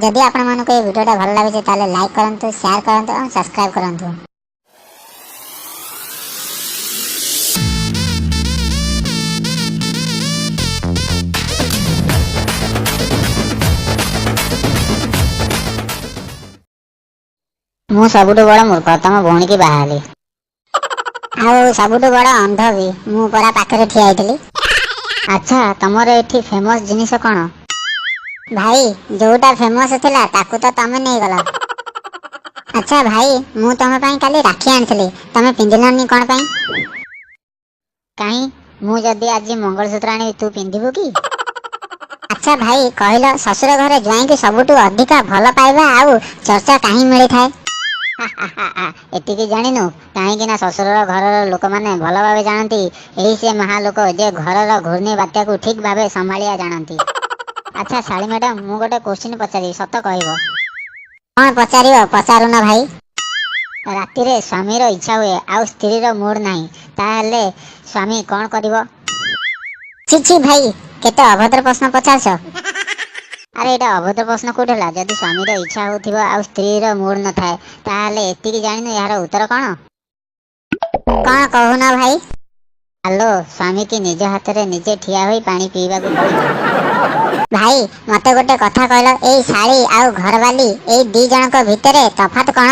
जदि आपण मानक ये वीडियोटा भल लागे ताले लाइक करंतु, शेयर करंतु और सब्सक्राइब करंतु। मु सबुठु बड़ मूर्ख तम भौणी की बाहाली आउ सबुठु बड़ अंध भी मु परा पाखरे ठिया आइतली। अच्छा तमर एठी फेमस जिनिस कौन भाई? जोटा फेमस थिला ताकू तो तमे नहीं गला। अच्छा भाई मु तमे पई काली राखी आनथली तमे पिंदिलनी कोन पई? काई मु जदी आज मंगलसूत्र आनी तू पिंदिबो की? अच्छा भाई कहलो ससुर घरे ज्वाई की सबुठु अधिका भल पाइबा आउ चर्चा काहे मिली थाए? एतिकी जानिनु कहीं ना ससुर घर लोक मैंने भल भाव जानती यही से महालोक जे घर घूर्णी बात्या को ठीक भाव संभालिया जानती। अच्छा शाली मैडम मु गोटे क्वेश्चन पचारि सत कहब? कौन पचार पचारू ना भाई। राति रे स्वामीर इच्छा हुए आउ स्त्री मूड नहीं ताहले स्वामी कौन करिवो? छी भाई केते अभद्र प्रश्न पचारछ। अरे एटा अभद्र प्रश्न कोठला जदि स्वामी रो इच्छा होथिबो आ स्त्री रो मूड न थाए ताहले एतिकी जानिनु यार उत्तर कोन कोन कहू ना भाई? हेलो स्वामी की निज हाथ रे निजे ठिया होई पानी पीवा को पड़िबो। भाई मते गोटे कथा कहलो एई साड़ी आ घरवाली एई दी जण को भितरे तफात कोन?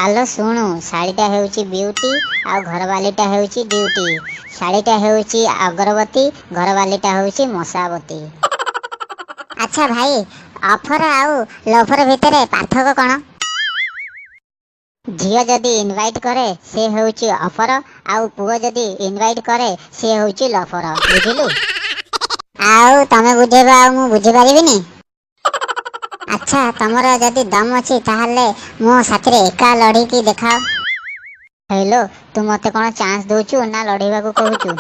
हेलो सुनु साड़ीटा हेउची ब्यूटी आ घरवालीटा हेउची ड्यूटी। साड़ीटा हेउची अगरबत्ती घरवालीटा हेउची मशाबत्ती। अच्छा भाई ऑफर आउ लफर भितरे पार्थक्य कौन? झियो जदि इनवाइट करे से होउची ऑफर आउ पुओ जदि इनवाइट करे से होउची लफर बुझिलु? आउ तमे बुझेबा आ मु बुझी परिबिनी। अच्छा तमरा जदि दम अछि ताहले मो साथरे एका लड़ी की देखाओ। हेलो तू मते कोन चांस दोचु ना लड़ीबा को कहूचु?